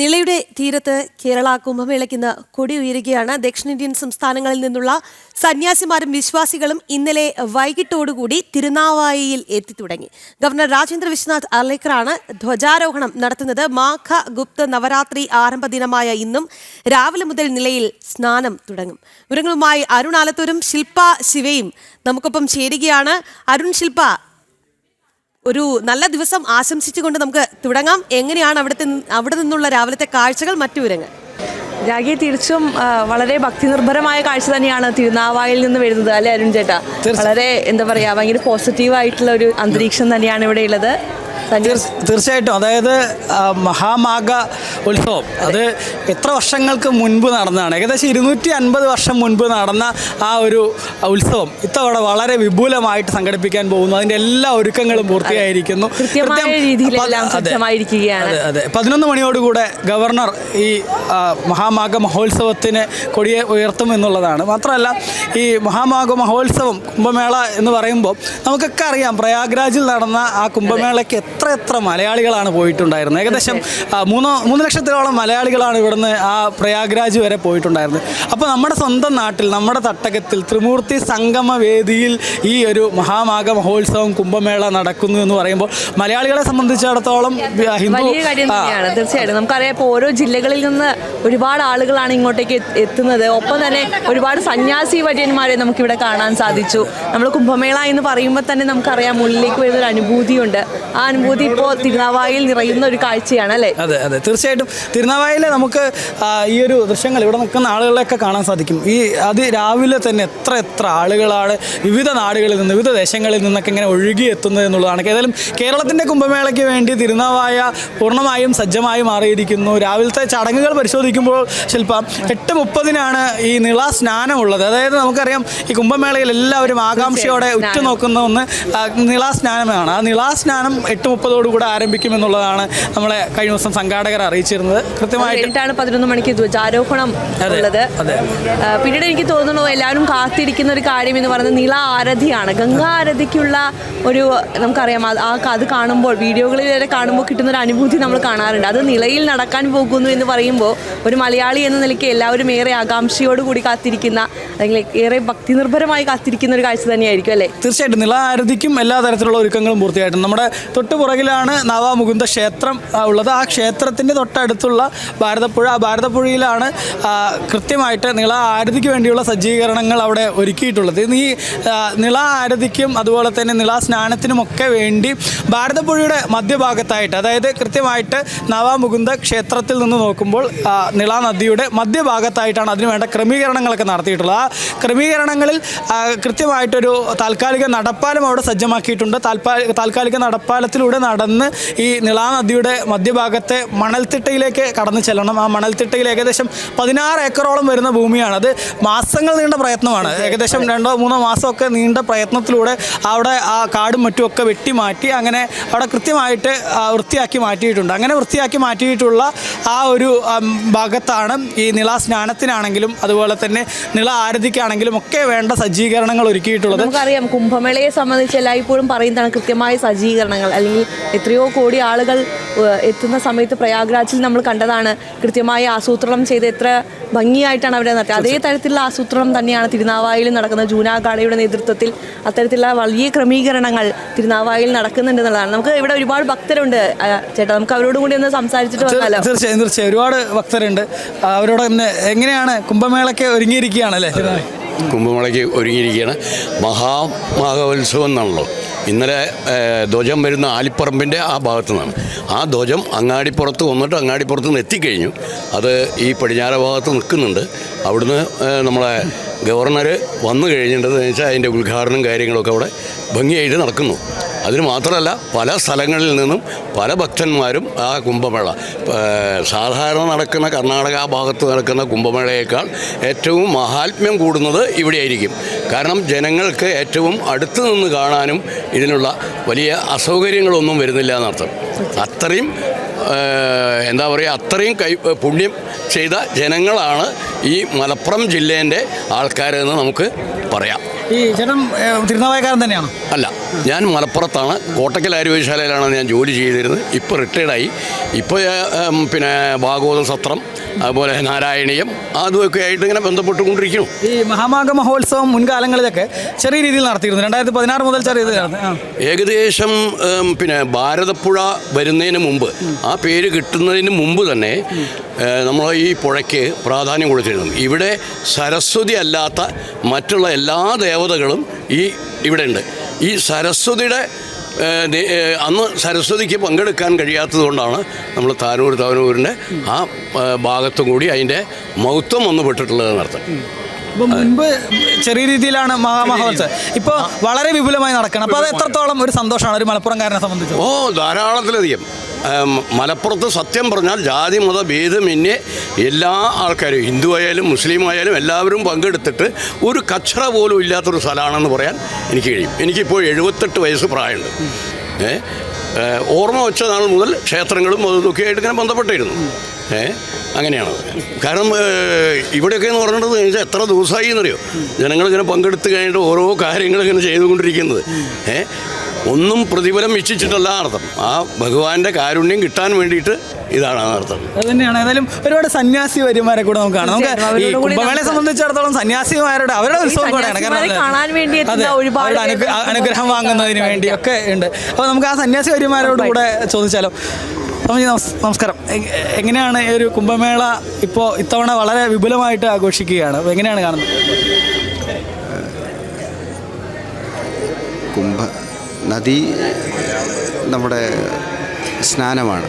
നിളയുടെ തീരത്ത് കേരള കുംഭമേളയ്ക്ക് ഇന്ന് കൊടി ഉയരുകയാണ്. ദക്ഷിണേന്ത്യൻ സംസ്ഥാനങ്ങളിൽ നിന്നുള്ള സന്യാസിമാരും വിശ്വാസികളും ഇന്നലെ വൈകിട്ടോടുകൂടി തിരുനാവായിയിൽ എത്തിത്തുടങ്ങി. ഗവർണർ രാജേന്ദ്ര വിശ്വനാഥ് അർലേക്കറാണ് ധ്വജാരോഹണം നടത്തുന്നത്. മാഘ ഗുപ്ത നവരാത്രി ആരംഭ ദിനമായ ഇന്നും രാവിലെ മുതൽ നിലയിൽ സ്നാനം തുടങ്ങും. വിവരങ്ങളുമായി അരുൺ ആലത്തൂരും ശില്പ ശിവയും നമുക്കൊപ്പം ചേരുകയാണ്. അരുൺ, ശില്പ, ഒരു നല്ല ദിവസം ആശംസിച്ചുകൊണ്ട് നമുക്ക് തുടങ്ങാം. എങ്ങനെയാണ് അവിടെ നിന്നുള്ള രാവിലത്തെ കാഴ്ചകൾ, മറ്റു വിവരങ്ങൾ? രാഗി, തീർച്ചും വളരെ ഭക്തിനിർഭരമായ കാഴ്ച തന്നെയാണ് തിരുനാവായിൽ നിന്ന് വരുന്നത്, അല്ലെ അരുൺ ചേട്ടാ? വളരെ എന്താ പറയുക, ഭയങ്കര പോസിറ്റീവായിട്ടുള്ള ഒരു അന്തരീക്ഷം തന്നെയാണ് ഇവിടെ ഉള്ളത്. തീർച്ചയായിട്ടും. അതായത് മഹാമാഘ ഉത്സവം അത് എത്ര വർഷങ്ങൾക്ക് മുൻപ് നടന്നതാണ്. ഏകദേശം 250 വർഷം മുൻപ് നടന്ന ആ ഒരു ഉത്സവം ഇത്തവണ വളരെ വിപുലമായിട്ട് സംഘടിപ്പിക്കാൻ പോകുന്നു. അതിൻ്റെ എല്ലാ ഒരുക്കങ്ങളും പൂർത്തിയായിരിക്കുന്നു. അതെ, 11 മണിയോടുകൂടെ ഗവർണർ ഈ മഹാമാഘ മഹോത്സവത്തിന് കൊടിയെ ഉയർത്തുമെന്നുള്ളതാണ്. മാത്രമല്ല, ഈ മഹാമാഘ മഹോത്സവം, കുംഭമേള എന്ന് പറയുമ്പോൾ നമുക്കൊക്കെ അറിയാം, പ്രയാഗ്രാജിൽ നടന്ന ആ കുംഭമേളയ്ക്ക് എത്ര മലയാളികളാണ് പോയിട്ടുണ്ടായിരുന്നത്. ഏകദേശം 3 ലക്ഷത്തോളം മലയാളികളാണ് ഇവിടുന്ന് ആ പ്രയാഗ്രാജ് വരെ പോയിട്ടുണ്ടായിരുന്നത്. അപ്പോൾ നമ്മുടെ സ്വന്തം നാട്ടിൽ, നമ്മുടെ തട്ടകത്തിൽ, ത്രിമൂർത്തി സംഗമ വേദിയിൽ ഈ ഒരു മഹാമാഘ മഹോത്സവം, കുംഭമേള നടക്കുന്നു എന്ന് പറയുമ്പോൾ മലയാളികളെ സംബന്ധിച്ചിടത്തോളം വലിയ കാര്യം തന്നെയാണ്. തീർച്ചയായിട്ടും നമുക്കറിയാം, ഇപ്പോൾ ഓരോ ജില്ലകളിൽ നിന്ന് ഒരുപാട് ആളുകളാണ് ഇങ്ങോട്ടേക്ക് എത്തുന്നത്. ഒപ്പം തന്നെ ഒരുപാട് സന്യാസി വര്യന്മാരെ നമുക്കിവിടെ കാണാൻ സാധിച്ചു. നമ്മൾ കുംഭമേള എന്ന് പറയുമ്പോൾ തന്നെ നമുക്കറിയാം, ഉള്ളിലേക്ക് വരുന്നൊരു അനുഭൂതിയുണ്ട്. ആ അനുഭൂതി ഇപ്പോൾ തിരുനാവായിൽ നിറയുന്ന ഒരു കാഴ്ചയാണ്, അല്ലേ? അതെ, തീർച്ചയായിട്ടും. തിരുനാവായിൽ നമുക്ക് ഈ ഒരു ദൃശ്യങ്ങൾ ഇവിടെ നിൽക്കുന്ന ആളുകളെയൊക്കെ കാണാൻ സാധിക്കും. രാവിലെ തന്നെ എത്ര ആളുകളാണ് വിവിധ നാടുകളിൽ നിന്ന്, വിവിധ ദേശങ്ങളിൽ നിന്നൊക്കെ ഇങ്ങനെ ഒഴുകി എത്തുന്നത് എന്നുള്ളതാണ്. ഏതായാലും കേരളത്തിൻ്റെ കുംഭമേളയ്ക്ക് വേണ്ടി തിരുനാവായ പൂർണ്ണമായും സജ്ജമായി മാറിയിരിക്കുന്നു. രാവിലത്തെ ചടങ്ങുകൾ പരിശോധിക്കുമ്പോൾ ശില്പം 8:30 ഈ നിള സ്നാനമുള്ളത്. അതായത് നമുക്കറിയാം, ഈ കുംഭമേളയിൽ എല്ലാവരും ആകാംക്ഷയോടെ ഉറ്റുനോക്കുന്ന ഒന്ന് നിള സ്നാനമാണ്. ആ നിള സ്നാനം 8:30 ആരംഭിക്കുമെന്നുള്ളതാണ് നമ്മളെ കഴിഞ്ഞ ദിവസം സംഘാടകർ അറിയിച്ചിരുന്നത്. കൃത്യമായിട്ടാണ് 11 മണിക്ക് ധ്വജാരോഹണം ഉള്ളത്. പിന്നീട് എനിക്ക് തോന്നുന്നു എല്ലാവരും കാത്തിരിക്കുന്ന ഒരു കാര്യം എന്ന് പറയുന്നത് നിള ആരതിയാണ്. ഗംഗാ ആരതിക്കുള്ള ഒരു, നമുക്കറിയാം, അത് കാണുമ്പോൾ, വീഡിയോകളിൽ വരെ കാണുമ്പോൾ കിട്ടുന്നൊരു അനുഭൂതി നമ്മൾ കാണാറുണ്ട്. അത് നിളയിൽ നടക്കാൻ പോകുന്നു എന്ന് പറയുമ്പോൾ ഒരു മലയാളി എന്ന നിലയ്ക്ക് എല്ലാവരും ഏറെ ആകാംക്ഷയോടുകൂടി കാത്തിരിക്കുന്ന, അല്ലെങ്കിൽ ഏറെ ഭക്തിനിർഭരമായി കാത്തിരിക്കുന്ന ഒരു കാഴ്ച തന്നെയായിരിക്കും, അല്ലേ? തീർച്ചയായിട്ടും. നിള ആരതിക്കും എല്ലാ തരത്തിലുള്ള ഒരുക്കങ്ങളും പൂർത്തിയായിട്ടുണ്ട്. നമ്മുടെ തൊട്ടുപുറകിലാണ് നവാമുകുന്ദ ക്ഷേത്രം ഉള്ളത്. ആ ക്ഷേത്രത്തിൻ്റെ തൊട്ടടുത്തുള്ള ഭാരതപ്പുഴ, ആ ഭാരതപ്പുഴയിലാണ് കൃത്യമായിട്ട് നിള ആരതിക്ക് വേണ്ടിയുള്ള സജ്ജീകരണങ്ങൾ അവിടെ ഒരുക്കിയിട്ടുള്ളത്. ഈ നിള ആരതിക്കും അതുപോലെ തന്നെ നിള സ്നാനത്തിനുമൊക്കെ വേണ്ടി ഭാരതപ്പുഴയുടെ മധ്യഭാഗത്തായിട്ട്, അതായത് കൃത്യമായിട്ട് നവാമുകുന്ദ ക്ഷേത്രത്തിൽ നിന്ന് നോക്കുമ്പോൾ നിള നദിയുടെ മധ്യഭാഗത്തായിട്ടാണ് അതിന് വേണ്ട ക്രമീകരണങ്ങളൊക്കെ നടത്തിയിട്ടുള്ളത്. ആ ക്രമീകരണങ്ങളിൽ കൃത്യമായിട്ടൊരു താൽക്കാലിക നടപ്പാലം അവിടെ സജ്ജമാക്കിയിട്ടുണ്ട്. താൽക്കാലിക നടപ്പാലത്തിലൂടെ നടന്ന് ഈ നിളാ നദിയുടെ മധ്യഭാഗത്തെ മണൽത്തിട്ടയിലേക്ക് കടന്നു ചെല്ലണം. ആ മണൽത്തിട്ടയിൽ ഏകദേശം 16 ഏക്കറോളം വരുന്ന ഭൂമിയാണ്. അത് മാസങ്ങൾ നീണ്ട പ്രയത്നമാണ്. ഏകദേശം 2-3 മാസമൊക്കെ നീണ്ട പ്രയത്നത്തിലൂടെ അവിടെ ആ കാടും മറ്റുമൊക്കെ വെട്ടിമാറ്റി അങ്ങനെ അവിടെ കൃത്യമായിട്ട് വൃത്തിയാക്കി മാറ്റിയിട്ടുണ്ട്. അങ്ങനെ വൃത്തിയാക്കി മാറ്റിയിട്ടുള്ള ആ ഒരു ഭാഗത്താണ് ഈ നിള സ്നാനത്തിനാണെങ്കിലും അതുപോലെ തന്നെ നിള ആരതിക്കാണെങ്കിലും ഒക്കെ വേണ്ട സജ്ജീകരണങ്ങൾ ഒരുക്കിയിട്ടുള്ളത്. നമുക്കറിയാം, കുംഭമേളയെ സംബന്ധിച്ച് എല്ലായ്പ്പോഴും പറയുന്നതാണ് കൃത്യമായ സജ്ജീകരണങ്ങൾ. അല്ലെങ്കിൽ എത്രയോ കോടി ആളുകൾ എത്തുന്ന സമയത്ത് പ്രയാഗ്രാജിൽ നമ്മൾ കണ്ടതാണ്, കൃത്യമായി ആസൂത്രണം ചെയ്ത് എത്ര ഭംഗിയായിട്ടാണ് അവിടെ നടത്തുക. അതേ തരത്തിലുള്ള ആസൂത്രണം തന്നെയാണ് തിരുനാവായിൽ നടക്കുന്നത്. ജൂനാഗാഡയുടെ നേതൃത്വത്തിൽ അത്തരത്തിലുള്ള വലിയ ക്രമീകരണങ്ങൾ തിരുനാവായിൽ നടക്കുന്നുണ്ട് എന്നുള്ളതാണ്. നമുക്ക് ഇവിടെ ഒരുപാട് ഭക്തരുണ്ട് ചേട്ടാ, നമുക്ക് അവരോട് കൂടി ഒന്ന് സംസാരിച്ചിട്ട് വന്നാലോ? തീർച്ചയായും ഒരുപാട് ഭക്തരുണ്ട്. അവരോട് എങ്ങനെയാണ് കുംഭമേളയ്ക്ക് ഒരുങ്ങിയിരിക്കുകയാണ്, അല്ലേ? കുംഭമേളയ്ക്ക് ഒരുങ്ങിയിരിക്കുകയാണ്. മഹാമഹോത്സവം എന്നാണല്ലോ. ഇന്നലെ ധ്വജം വരുന്ന ആലിപ്പറമ്പിൻ്റെ ആ ഭാഗത്തു നിന്നാണ്. ആ ധ്വജം അങ്ങാടിപ്പുറത്ത് വന്നിട്ട് അങ്ങാടിപ്പുറത്ത് നിന്ന് എത്തിക്കഴിഞ്ഞു. അത് ഈ പടിഞ്ഞാറ ഭാഗത്ത് നിൽക്കുന്നുണ്ട്. അവിടുന്ന് നമ്മളെ ഗവർണർ വന്നു കഴിഞ്ഞിട്ടുണ്ടെന്ന് വെച്ചാൽ അതിൻ്റെ ഉദ്ഘാടനം കാര്യങ്ങളൊക്കെ അവിടെ ഭംഗിയായിട്ട് നടക്കുന്നു. അതിന് മാത്രമല്ല, പല സ്ഥലങ്ങളിൽ നിന്നും പല ഭക്തന്മാരും ആ കുംഭമേള, സാധാരണ നടക്കുന്ന കർണാടക ഭാഗത്ത് നടക്കുന്ന കുംഭമേളയേക്കാൾ ഏറ്റവും മഹാത്മ്യം കൂടുന്നത് ഇവിടെയായിരിക്കും. കാരണം ജനങ്ങൾക്ക് ഏറ്റവും അടുത്ത് നിന്ന് കാണാനും ഇതിനുള്ള വലിയ അസൗകര്യങ്ങളൊന്നും വരുന്നില്ല എന്നർത്ഥം. അത്രയും എന്താ പറയുക, അത്രയും പുണ്യം ചെയ്ത ജനങ്ങളാണ് ഈ മലപ്പുറം ജില്ലേൻ്റെ ആൾക്കാരെന്ന് നമുക്ക് പറയാം. ഈ ചേട്ടൻ തിരുനാവായക്കാരൻ തന്നെയാണോ? അല്ല, ഞാൻ മലപ്പുറത്താണ്, കോട്ടക്കൽ ആയുർവേദശാലയിലാണ് ഞാൻ ജോലി ചെയ്തിരുന്നത്. ഇപ്പോൾ റിട്ടയർഡായി. ഇപ്പോൾ പിന്നെ ഭാഗവത സത്രം, അതുപോലെ നാരായണീയം, അതുമൊക്കെ ആയിട്ട് ഇങ്ങനെ ബന്ധപ്പെട്ടുകൊണ്ടിരിക്കുന്നു. ഈ മഹാമാഘ മഹോത്സവം മുൻകാലങ്ങളിലൊക്കെ ചെറിയ രീതിയിൽ നടത്തിയിരുന്നു. 2016 മുതൽ ചെറിയ രീതിയിൽ ഏകദേശം പിന്നെ ഭാരതപ്പുഴ വരുന്നതിന് മുമ്പ്, ആ പേര് കിട്ടുന്നതിന് മുമ്പ് തന്നെ നമ്മൾ ഈ പുഴയ്ക്ക് പ്രാധാന്യം കൊടുത്തിരുന്നു. ഇവിടെ സരസ്വതി അല്ലാത്ത മറ്റുള്ള എല്ലാ ദേവതകളും ഇവിടെ ഉണ്ട്. ഈ സരസ്വതിയുടെ അന്ന് സരസ്വതിക്ക് പങ്കെടുക്കാൻ കഴിയാത്തത് കൊണ്ടാണ് നമ്മൾ താനൂരിൻ്റെ ആ ഭാഗത്തും കൂടി അതിൻ്റെ മഹത്വം വന്നു പെട്ടിട്ടുള്ളതെന്നർത്ഥം. ഇപ്പം മുൻപ് ചെറിയ രീതിയിലാണ് മഹാമഹോത്സവം, ഇപ്പോൾ വളരെ വിപുലമായി നടക്കണം. അപ്പോൾ അത് എത്രത്തോളം ഒരു സന്തോഷമാണ് ഒരു മലപ്പുറംകാരനെ സംബന്ധിച്ച്? ധാരാളത്തിലധികം. മലപ്പുറത്ത് സത്യം പറഞ്ഞാൽ ജാതി മത ഭേദമന്യേ എല്ലാ ആൾക്കാരും, ഹിന്ദു ആയാലും മുസ്ലിം ആയാലും എല്ലാവരും പങ്കെടുത്തിട്ട് ഒരു കച്ചറ പോലും ഇല്ലാത്തൊരു സ്ഥലമാണെന്ന് പറയാൻ എനിക്ക് കഴിയും. എനിക്കിപ്പോൾ 78 വയസ്സ് പ്രായമുണ്ട്. ഓർമ്മ വെച്ച നാൾ മുതൽ ക്ഷേത്രങ്ങളും അതൊക്കെ ആയിട്ട് ഇങ്ങനെ ബന്ധപ്പെട്ടിരുന്നു. അങ്ങനെയാണ്. കാരണം ഇവിടെയൊക്കെ എന്ന് പറഞ്ഞിട്ട് എത്ര ദിവസമായി എന്നറിയോ ജനങ്ങളിങ്ങനെ പങ്കെടുത്ത് കഴിഞ്ഞിട്ട് ഓരോ കാര്യങ്ങളിങ്ങനെ ചെയ്തുകൊണ്ടിരിക്കുന്നത്. ഒന്നും പ്രതിഫലം ഇച്ഛിച്ചിട്ടല്ല അർത്ഥം. ആ ഭഗവാന്റെ കാരുണ്യം കിട്ടാൻ വേണ്ടിയിട്ട് ഇതാണ് അർത്ഥം. അത് തന്നെയാണ്. ഏതായാലും ഒരുപാട് സന്യാസി വര്യന്മാരെ കൂടെ നമുക്ക് കാണാം. നമുക്ക് ഈ കുംഭമേളയെ സംബന്ധിച്ചിടത്തോളം സന്യാസിമാരുടെ അവരുടെ ഉത്സവം കൂടെയാണ്. അനുഗ്രഹം വാങ്ങുന്നതിന് വേണ്ടിയൊക്കെ ഉണ്ട്. അപ്പോൾ നമുക്ക് ആ സന്യാസി വര്യന്മാരോട് കൂടെ ചോദിച്ചാലോ. നമസ്കാരം. എങ്ങനെയാണ് ഈ ഒരു കുംഭമേള ഇപ്പോൾ ഇത്തവണ വളരെ വിപുലമായിട്ട് ആഘോഷിക്കുകയാണ്, അപ്പോൾ എങ്ങനെയാണ് കാണുന്നത്? നദി നമ്മുടെ സ്നാനമാണ്.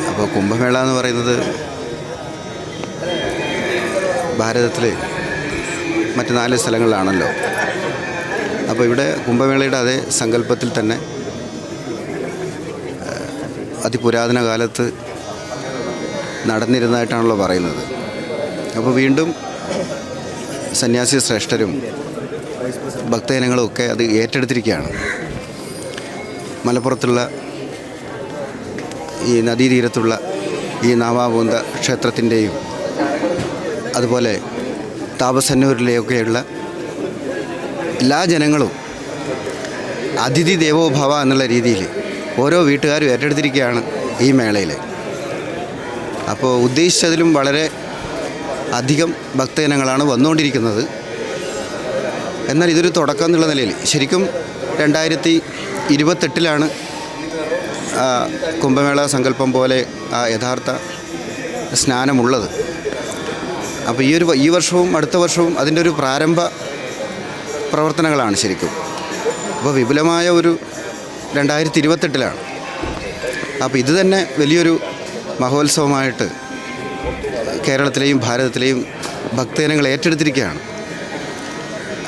അപ്പോൾ കുംഭമേള എന്ന് പറയുന്നത് ഭാരതത്തിൽ മറ്റ് 4 സ്ഥലങ്ങളിലാണല്ലോ. അപ്പോൾ ഇവിടെ കുംഭമേളയുടെ അതേ സങ്കല്പത്തിൽ തന്നെ അതിപുരാതന കാലത്ത് നടന്നിരുന്നതായിട്ടാണല്ലോ പറയുന്നത്. അപ്പോൾ വീണ്ടും സന്യാസി ശ്രേഷ്ഠരും ഭക്തജനങ്ങളും ഒക്കെ അത് ഏറ്റെടുത്തിരിക്കുകയാണ്. മലപ്പുറത്തുള്ള ഈ നദീതീരത്തുള്ള ഈ നാവാപൂന്ത ക്ഷേത്രത്തിൻ്റെയും അതുപോലെ താപസന്നൂരിലെയൊക്കെയുള്ള എല്ലാ ജനങ്ങളും അതിഥി ദേവോ ഭവ എന്നുള്ള രീതിയിൽ ഓരോ വീട്ടുകാരും ഏറ്റെടുത്തിരിക്കുകയാണ് ഈ മേളയിൽ. അപ്പോൾ ഉദ്ദേശിച്ചതിലും വളരെ അധികം ഭക്തജനങ്ങളാണ് വന്നുകൊണ്ടിരിക്കുന്നത്. എന്നാൽ ഇതൊരു തുടക്കം എന്നുള്ള നിലയിൽ ശരിക്കും 2028 കുംഭമേള സങ്കല്പം പോലെ ആ യഥാർത്ഥ സ്നാനമുള്ളത്. അപ്പോൾ ഈ വർഷവും അടുത്ത വർഷവും അതിൻ്റെ ഒരു പ്രാരംഭ പ്രവർത്തനങ്ങളാണ് ശരിക്കും. അപ്പോൾ വിപുലമായ ഒരു 2028 അപ്പോൾ ഇത് തന്നെ വലിയൊരു മഹോത്സവമായിട്ട് കേരളത്തിലെയും ഭാരതത്തിലെയും ഭക്തജനങ്ങൾ ഏറ്റെടുത്തിരിക്കുകയാണ്.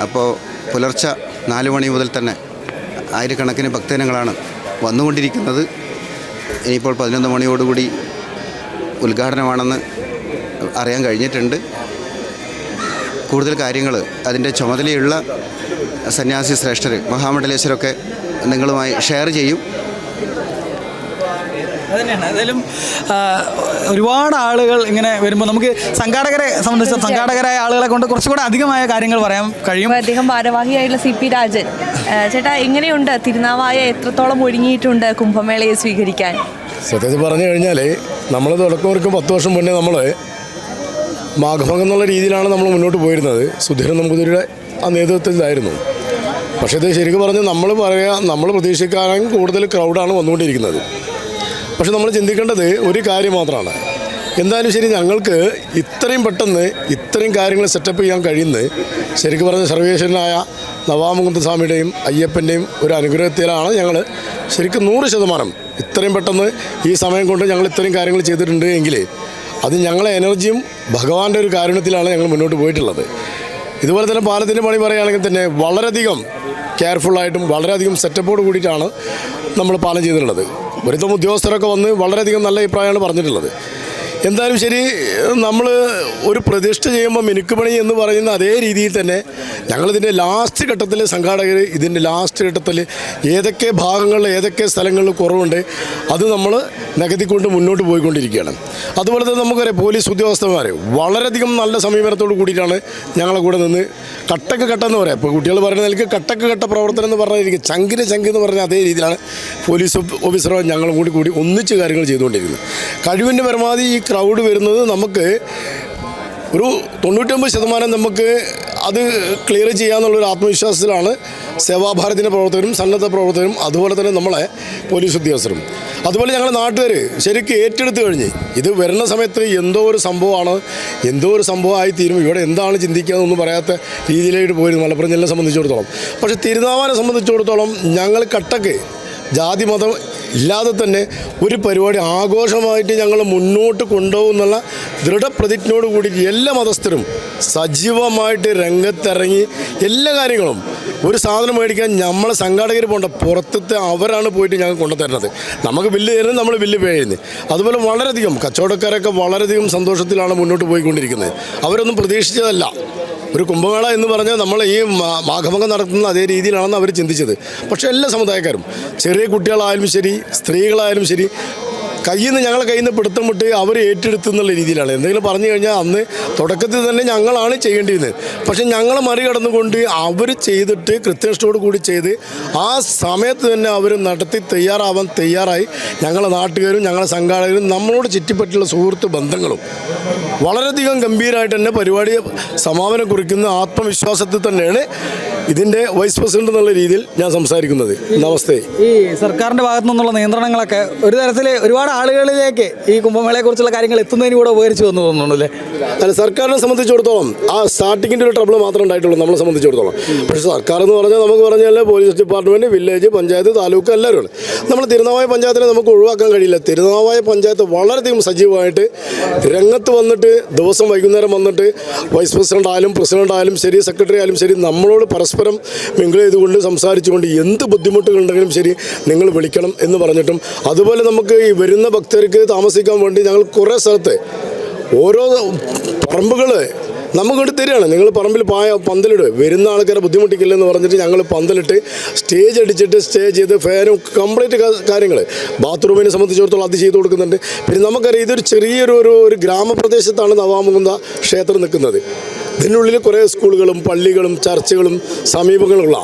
അപ്പോൾ പുലർച്ചെ 4 മണി മുതൽ തന്നെ ആയിരക്കണക്കിന് ഭക്തജനങ്ങളാണ് വന്നുകൊണ്ടിരിക്കുന്നത്. ഇനിയിപ്പോൾ 11 മണിയോടുകൂടി ഉദ്ഘാടനമാണെന്ന് അറിയാൻ കഴിഞ്ഞിട്ടുണ്ട്. കൂടുതൽ കാര്യങ്ങൾ അതിൻ്റെ ചുമതലയുള്ള സന്യാസി ശ്രേഷ്ഠർ മഹാമണ്ഡലേശ്വരൊക്കെ നിങ്ങളുമായി ഷെയർ ചെയ്യും. അതുതന്നെയാണ്. ഏതായാലും ഒരുപാട് ആളുകൾ ഇങ്ങനെ വരുമ്പോൾ നമുക്ക് സംഘാടകരെ സംബന്ധിച്ച് സംഘാടകരായ ആളുകളെ കൊണ്ട് കുറച്ചുകൂടെ അധികമായ കാര്യങ്ങൾ പറയാൻ കഴിയും. അദ്ദേഹം ഭാരവാഹിയായിട്ടുള്ള CP രാജൻ ചേട്ടാ, എങ്ങനെയുണ്ട് തിരുനാവായ? എത്രത്തോളം ഒരുങ്ങിയിട്ടുണ്ട് കുംഭമേളയെ സ്വീകരിക്കാൻ? സത്യത്തിൽ പറഞ്ഞു കഴിഞ്ഞാൽ നമ്മൾ തുടക്കവർക്ക് 10 വർഷം മുന്നേ നമ്മൾ മാഘഭംഗം എന്നുള്ള രീതിയിലാണ് നമ്മൾ മുന്നോട്ട് പോയിരുന്നത്. സുധീരൻ നമ്പൂതിരിയുടെ ആ നേതൃത്വത്തിലായിരുന്നു. പക്ഷേ ഇത് ശരിക്കും പറഞ്ഞ് നമ്മൾ പ്രതീക്ഷിക്കാനും കൂടുതൽ ക്രൗഡാണ് വന്നുകൊണ്ടിരിക്കുന്നത്. പക്ഷെ നമ്മൾ ചിന്തിക്കേണ്ടത് ഒരു കാര്യം മാത്രമാണ്. എന്തായാലും ശരി, ഞങ്ങൾക്ക് ഇത്രയും പെട്ടെന്ന് ഇത്രയും കാര്യങ്ങൾ സെറ്റപ്പ് ചെയ്യാൻ കഴിയുന്നത് ശരിക്കും പറഞ്ഞ സർവേശ്വരനായ നവാമുകുന്ദ സ്വാമിയുടെയും അയ്യപ്പൻ്റെയും ഒരു അനുഗ്രഹത്തിലാണ്. ഞങ്ങൾ ശരിക്കും 100% ഇത്രയും പെട്ടെന്ന് ഈ സമയം കൊണ്ട് ഞങ്ങൾ ഇത്രയും കാര്യങ്ങൾ ചെയ്തിട്ടുണ്ട് എങ്കിൽ അത് ഞങ്ങളെ എനർജിയും ഭഗവാന്റെ ഒരു കാരുണ്യത്തിലാണ് ഞങ്ങൾ മുന്നോട്ട് പോയിട്ടുള്ളത്. ഇതുപോലെ തന്നെ പാലത്തിൻ്റെ പണി പറയുകയാണെങ്കിൽ തന്നെ വളരെയധികം കെയർഫുള്ളായിട്ടും വളരെയധികം സെറ്റപ്പോട് കൂടിയിട്ടാണ് നമ്മൾ പാലം ചെയ്തിട്ടുള്ളത്. ഒരുത്തം ഉദ്യോഗസ്ഥരൊക്കെ വന്ന് വളരെയധികം നല്ല അഭിപ്രായമാണ് പറഞ്ഞിട്ടുള്ളത്. എന്തായാലും ശരി, നമ്മൾ ഒരു പ്രതിഷ്ഠ ചെയ്യുമ്പോൾ മിനുക്കുപണി എന്ന് പറയുന്ന അതേ രീതിയിൽ തന്നെ ഞങ്ങളിതിൻ്റെ ലാസ്റ്റ് ഘട്ടത്തിൽ സംഘാടകർ ഇതിൻ്റെ ലാസ്റ്റ് ഘട്ടത്തിൽ ഏതൊക്കെ ഭാഗങ്ങളിൽ ഏതൊക്കെ സ്ഥലങ്ങളിൽ കുറവുണ്ട് അത് നമ്മൾ നികത്തിക്കൊണ്ട് മുന്നോട്ട് പോയിക്കൊണ്ടിരിക്കുകയാണ്. അതുപോലെ തന്നെ നമുക്കറിയാം പോലീസ് ഉദ്യോഗസ്ഥന്മാർ വളരെയധികം നല്ല സമീപനത്തോട് കൂടിയിട്ടാണ് ഞങ്ങളെ കൂടെ നിന്ന് കട്ടക്ക് കട്ട എന്ന് പറയാം. ഇപ്പോൾ കുട്ടികൾ പറയുന്ന നിലയ്ക്ക് കട്ടക്ക് കട്ട പ്രവർത്തനം എന്ന് പറഞ്ഞാൽ ചങ്കിന് ചങ്ക് എന്ന് പറഞ്ഞാൽ അതേ രീതിയിലാണ് പോലീസ് ഓഫീസറോ ഞങ്ങളും കൂടി ഒന്നിച്ച് കാര്യങ്ങൾ ചെയ്തുകൊണ്ടിരിക്കുന്നത്. കഴിവിൻ്റെ പരമാവധി ഈ ക്രൗഡ് വരുന്നത് നമുക്ക് ഒരു 99% നമുക്ക് അത് ക്ലിയർ ചെയ്യാമെന്നുള്ളൊരു ആത്മവിശ്വാസത്തിലാണ് സേവാഭാരതിൻ്റെ പ്രവർത്തകരും സന്നദ്ധ പ്രവർത്തകരും അതുപോലെ തന്നെ നമ്മളെ പോലീസ് ഉദ്യോഗസ്ഥരും അതുപോലെ ഞങ്ങളുടെ നാട്ടുകാർ ശരിക്കും ഏറ്റെടുത്ത് കഴിഞ്ഞ് ഇത് വരുന്ന സമയത്ത് എന്തോ ഒരു സംഭവമായി തീരും, ഇവിടെ എന്താണ് ചിന്തിക്കാമെന്നൊന്നും പറയാത്ത രീതിയിലേക്ക് പോയിരുന്നു മലപ്പുറം ജില്ലയെ സംബന്ധിച്ചിടത്തോളം. പക്ഷേ തിരുനാവാനെ സംബന്ധിച്ചിടത്തോളം ഞങ്ങൾ കട്ടക്ക് ജാതി മതം ഇല്ലാതെ തന്നെ ഒരു പരിപാടി ആഘോഷമായിട്ട് ഞങ്ങൾ മുന്നോട്ട് കൊണ്ടുപോകുന്നുള്ള ദൃഢപ്രതിജ്ഞയോട് കൂടി എല്ലാ മതസ്ഥരും സജീവമായിട്ട് രംഗത്തിറങ്ങി എല്ലാ കാര്യങ്ങളും ഒരു സാധനം മേടിക്കാൻ നമ്മളെ സംഘാടകർ പോകേണ്ട പുറത്തത്തെ അവരാണ് പോയിട്ട് ഞങ്ങൾ കൊണ്ടുതരുന്നത്. നമുക്ക് ബില്ല് തരുന്നത് നമ്മൾ ബില്ല് പേ ചെയ്യുന്നത്. അതുപോലെ വളരെയധികം കച്ചവടക്കാരൊക്കെ വളരെയധികം സന്തോഷത്തിലാണ് മുന്നോട്ട് പോയിക്കൊണ്ടിരിക്കുന്നത്. അവരൊന്നും പ്രതീക്ഷിച്ചതല്ല. ഒരു കുംഭമേള എന്ന് പറഞ്ഞാൽ നമ്മൾ ഈ മാഘമകം നടത്തുന്ന അതേ രീതിയിലാണെന്ന് അവർ ചിന്തിച്ചത്. പക്ഷേ എല്ലാ സമുദായക്കാരും ചെറിയ കുട്ടികളായാലും ശരി സ്ത്രീകളായാലും ശരി ഞങ്ങളെ കയ്യിൽ നിന്ന് പിടുത്തം വിട്ട് അവർ ഏറ്റെടുത്തുന്നുള്ള രീതിയിലാണ്. എന്തെങ്കിലും പറഞ്ഞു കഴിഞ്ഞാൽ അന്ന് തുടക്കത്തിൽ തന്നെ ഞങ്ങളാണ് ചെയ്യേണ്ടിയിരുന്നത്. പക്ഷേ ഞങ്ങളെ മറികടന്നുകൊണ്ട് അവർ ചെയ്തിട്ട് കൃത്യനിഷ്ഠയോട് കൂടി ചെയ്ത് ആ സമയത്ത് തന്നെ അവർ നടത്തി തയ്യാറായി ഞങ്ങളെ നാട്ടുകാരും ഞങ്ങളെ സംഘാടകരും നമ്മളോട് ചുറ്റിപ്പറ്റിയുള്ള സുഹൃത്ത് ബന്ധങ്ങളും വളരെയധികം ഗംഭീരമായിട്ട് തന്നെ പരിപാടി സമാപനം കുറിക്കുന്ന ആത്മവിശ്വാസത്തിൽ തന്നെയാണ് ഇതിൻ്റെ വൈസ് പ്രസിഡന്റ് എന്നുള്ള രീതിയിൽ ഞാൻ സംസാരിക്കുന്നത്. നമസ്തേ. ഈ സർക്കാരിൻ്റെ ഭാഗത്തു നിന്നുള്ള നിയന്ത്രണങ്ങളൊക്കെ ഒരു തരത്തിൽ ഒരുപാട് ആളുകളിലേക്ക് ഈ കുംഭമേളയെക്കുറിച്ചുള്ള കാര്യങ്ങൾ എത്തുന്നതിന് കൂടെ ഉപകരിച്ചു എന്ന് തോന്നുന്നുണ്ടല്ലേ? അല്ല, സർക്കാരിനെ സംബന്ധിച്ചിടത്തോളം ആ സ്റ്റാർട്ടിങ്ങിൻ്റെ ഒരു ട്രബിൾ മാത്രമേ ഉണ്ടായിട്ടുള്ളൂ നമ്മളെ സംബന്ധിച്ചിടത്തോളം. പക്ഷേ സർക്കാർ എന്ന് പറഞ്ഞാൽ നമുക്ക് പറഞ്ഞാൽ police department, village, panchayat, taluk എല്ലാവരും നമ്മൾ തിരുനാവായ പഞ്ചായത്തിനെ നമുക്ക് ഒഴിവാക്കാൻ കഴിയില്ല. തിരുനാവായ പഞ്ചായത്ത് വളരെയധികം സജീവമായിട്ട് രംഗത്ത് വന്നിട്ട് ദിവസം വൈകുന്നേരം വന്നിട്ട് വൈസ് പ്രസിഡന്റ് ആയാലും ശരി സെക്രട്ടറി ആയാലും ശരി നമ്മളോട് പരസ്പരം മിങ്കിൾ ചെയ്തുകൊണ്ട് സംസാരിച്ചുകൊണ്ട് എന്ത് ബുദ്ധിമുട്ടുകളുണ്ടെങ്കിലും ശരി നിങ്ങൾ വിളിക്കണം എന്ന് പറഞ്ഞിട്ടും അതുപോലെ നമുക്ക് ഈ വരുന്ന ഭക്തർക്ക് താമസിക്കാൻ വേണ്ടി ഞങ്ങൾ കുറേ സ്ഥലത്ത് ഓരോ പറമ്പുകൾ നമുക്കിട്ട് തരികയാണ്. നിങ്ങൾ പറമ്പിൽ പന്തലിടുക, വരുന്ന ആൾക്കാരെ ബുദ്ധിമുട്ടിക്കില്ലെന്ന് പറഞ്ഞിട്ട് ഞങ്ങൾ പന്തലിട്ട് സ്റ്റേജ് അടിച്ചിട്ട് സ്റ്റേ ചെയ്ത് ഫാനും കംപ്ലീറ്റ് കാര്യങ്ങൾ ബാത്റൂമിനെ സംബന്ധിച്ചിടത്തോളം അത് ചെയ്ത് കൊടുക്കുന്നുണ്ട്. പിന്നെ നമുക്കറിയാം ഇതൊരു ചെറിയൊരു ഗ്രാമപ്രദേശത്താണ് നവാമുകുന്ദ ക്ഷേത്രം നിൽക്കുന്നത്. ഇതിനുള്ളിൽ കുറേ സ്കൂളുകളും പള്ളികളും ചർച്ചുകളും സമീപങ്ങളുള്ള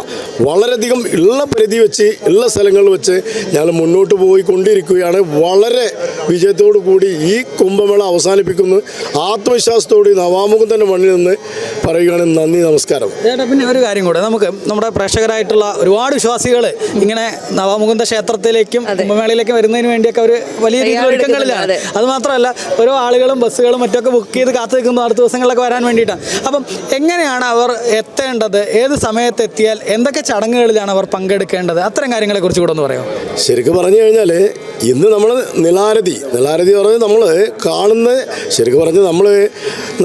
വളരെയധികം ഉള്ള പരിധി വെച്ച് ഉള്ള സ്ഥലങ്ങളിൽ വെച്ച് ഞങ്ങൾ മുന്നോട്ട് പോയിക്കൊണ്ടിരിക്കുകയാണ്. വളരെ വിജയത്തോടു കൂടി ഈ കുംഭമേള അവസാനിപ്പിക്കുന്നു ആത്മവിശ്വാസത്തോടെ നവാമുകുന്ദൻ്റെ മണ്ണിൽ നിന്ന് പറയുകയാണ്. നന്ദി, നമസ്കാരം. പിന്നെ ഒരു കാര്യം കൂടെ, നമുക്ക് നമ്മുടെ പ്രേക്ഷകരായിട്ടുള്ള ഒരുപാട് വിശ്വാസികൾ ഇങ്ങനെ നവാമുകുന്ദ ക്ഷേത്രത്തിലേക്കും കുംഭമേളയിലേക്കും വരുന്നതിന് വേണ്ടിയൊക്കെ ഒരു വലിയ രീതിയിൽ ഒരുക്കങ്ങളിലാണ്. അതുമാത്രമല്ല ഓരോ ആളുകളും ബസ്സുകളും മറ്റൊക്കെ ബുക്ക് ചെയ്ത് കാത്തു നിൽക്കുന്നു അടുത്ത ദിവസങ്ങളിലൊക്കെ വരാൻ വേണ്ടിയിട്ടാണ്. അപ്പം എങ്ങനെയാണ് അവർ എത്തേണ്ടത്, ഏത് സമയത്ത് എത്തിയാൽ എന്തൊക്കെ ചടങ്ങുകളിലാണ് അവർ പങ്കെടുക്കേണ്ടത്, അത്തരം കാര്യങ്ങളെക്കുറിച്ച് കൂടെ ഒന്ന് പറയാമോ? ശരിക്കും പറഞ്ഞു കഴിഞ്ഞാൽ ഇന്ന് നമ്മൾ നിലാരതി പറഞ്ഞ് നമ്മൾ കാണുന്ന ശരിക്കും പറഞ്ഞ്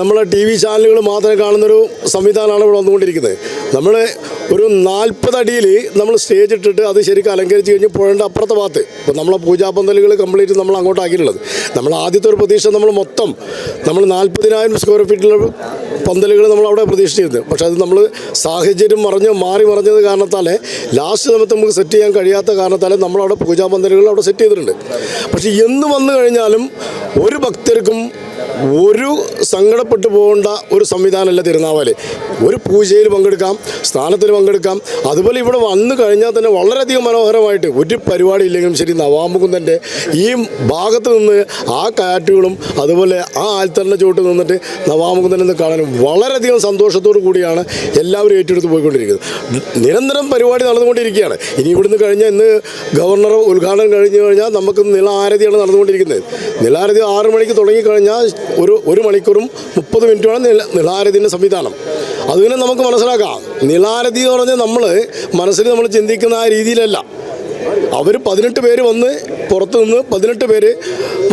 നമ്മളെ TV ചാനലുകൾ മാത്രമേ കാണുന്നൊരു സംവിധാനമാണ് ഇവിടെ വന്നുകൊണ്ടിരിക്കുന്നത്. നമ്മൾ ഒരു 40 അടിയിൽ നമ്മൾ സ്റ്റേജ് ഇട്ടിട്ട് അത് ശരിക്കും അലങ്കരിച്ച് കഴിഞ്ഞ് പുഴേണ്ട അപ്പുറത്തെ ഭാഗത്ത് ഇപ്പോൾ നമ്മളെ പൂജാപന്തലുകൾ കംപ്ലീറ്റ് നമ്മൾ അങ്ങോട്ടാക്കിയിട്ടുള്ളത്. നമ്മൾ ആദ്യത്തെ ഒരു പ്രതീക്ഷ നമ്മൾ 40,000 സ്ക്വയർ ഫീറ്റിലുള്ള പന്തലുകൾ നമ്മൾ അവിടെ പ്രതീക്ഷിച്ചിരുന്നത്. പക്ഷേ അത് നമ്മൾ സാഹചര്യം മാറിമറിഞ്ഞത് കാരണത്താൽ ലാസ്റ്റ് സമയത്ത് നമുക്ക് സെറ്റ് ചെയ്യാൻ കഴിയാത്ത കാരണത്താൽ നമ്മളവിടെ പൂജാപന്തലുകൾ അവിടെ സെറ്റ് ചെയ്തിട്ടുണ്ട്. പക്ഷേ എന്ന് വന്നു കഴിഞ്ഞാലും ഒരു ഭക്തർക്കും ഒരു സങ്കടപ്പെട്ടു പോകേണ്ട ഒരു സംവിധാനമല്ല തിരുനാവായ. ഒരു പൂജയിൽ പങ്കെടുക്കാം, സ്നാനത്തിൽ പങ്കെടുക്കാം. അതുപോലെ ഇവിടെ വന്നു കഴിഞ്ഞാൽ തന്നെ വളരെയധികം മനോഹരമായിട്ട് ഒരു പരിപാടി ഇല്ലെങ്കിലും ശരി നവാമുകുന്ദൻ്റെ ഈ ഭാഗത്ത് നിന്ന് ആ കാറ്റുകളും അതുപോലെ ആ ആൽത്തറിൻ്റെ ചുവട്ട് നിന്നിട്ട് നവാമുകുന്ദൻ എന്ന് കാണാനും വളരെയധികം സന്തോഷത്തോടു കൂടിയാണ് എല്ലാവരും ഏറ്റെടുത്ത് പോയിക്കൊണ്ടിരിക്കുന്നത്. നിരന്തരം പരിപാടി നടന്നുകൊണ്ടിരിക്കുകയാണ്. ഇനി ഇവിടുന്ന് കഴിഞ്ഞാൽ ഇന്ന് ഗവർണർ ഉദ്ഘാടനം കഴിഞ്ഞ് കഴിഞ്ഞാൽ നമുക്ക് നിലാരതിയാണ് നടന്നുകൊണ്ടിരിക്കുന്നത്. നിലാരതി 6 മണിക്ക് തുടങ്ങിക്കഴിഞ്ഞാൽ ഒരു മണിക്കൂറും 30 മിനിറ്റുമാണ് നിലാരതിൻ്റെ സംവിധാനം. അതുപോലെ നമുക്ക് മനസ്സിലാക്കാം നിലാരതി എന്ന് പറഞ്ഞാൽ മനസ്സിൽ നമ്മൾ ചിന്തിക്കുന്ന ആ രീതിയിലല്ല. അവർ 18 പേര് വന്ന് പുറത്തു നിന്ന് 18 പേര്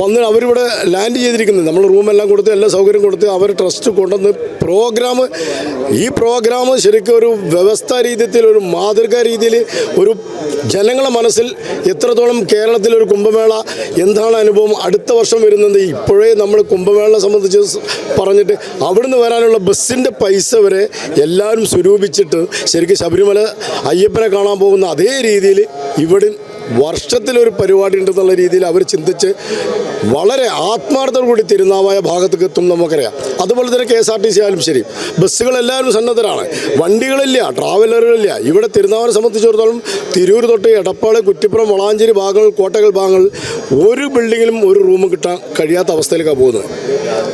വന്ന് അവരിവിടെ ലാൻഡ് ചെയ്തിരിക്കുന്നത്. നമ്മൾ റൂമെല്ലാം കൊടുത്ത് എല്ലാ സൗകര്യം കൊടുത്ത് അവർ ട്രസ്റ്റ് കൊണ്ടുവന്ന് ഈ പ്രോഗ്രാം ശരിക്കും ഒരു വ്യവസ്ഥാ രീതിയിൽ ഒരു മാതൃകാ രീതിയിൽ ഒരു ജനങ്ങളെ മനസ്സിൽ എത്രത്തോളം കേരളത്തിലൊരു കുംഭമേള എന്താണ് അനുഭവം, അടുത്ത വർഷം വരുന്നത് ഇപ്പോഴേ നമ്മൾ കുംഭമേളയെ സംബന്ധിച്ച് പറഞ്ഞിട്ട് അവിടുന്ന് വരാനുള്ള ബസ്സിൻ്റെ പൈസ വരെ എല്ലാവരും സ്വരൂപിച്ചിട്ട് ശരിക്കും ശബരിമല അയ്യപ്പനെ കാണാൻ പോകുന്ന അതേ രീതിയിൽ ഇവിടെ വർഷത്തിലൊരു പരിപാടി ഉണ്ടെന്നുള്ള രീതിയിൽ അവർ ചിന്തിച്ച് വളരെ ആത്മാർത്ഥതയോടുകൂടി തിരുനാവായ ഭാഗത്തേക്ക് എത്തും നമുക്കറിയാം. അതുപോലെ തന്നെ KSRTC ആയാലും ശരി, ബസ്സുകളെല്ലാവരും സന്നദ്ധരാണ്, വണ്ടികളില്ല, ട്രാവലറുകളില്ല. ഇവിടെ തിരുനാവാനെ സംബന്ധിച്ചിടത്തോളം തിരൂർ തൊട്ട് എടപ്പാള്, കുറ്റിപ്പുറം, വളാഞ്ചേരി ഭാഗങ്ങൾ, കോട്ടകൾ ഭാഗങ്ങൾ ഒരു ബിൽഡിങ്ങിലും ഒരു റൂം കിട്ടാൻ കഴിയാത്ത അവസ്ഥയിലേക്കാണ് പോകുന്നത്.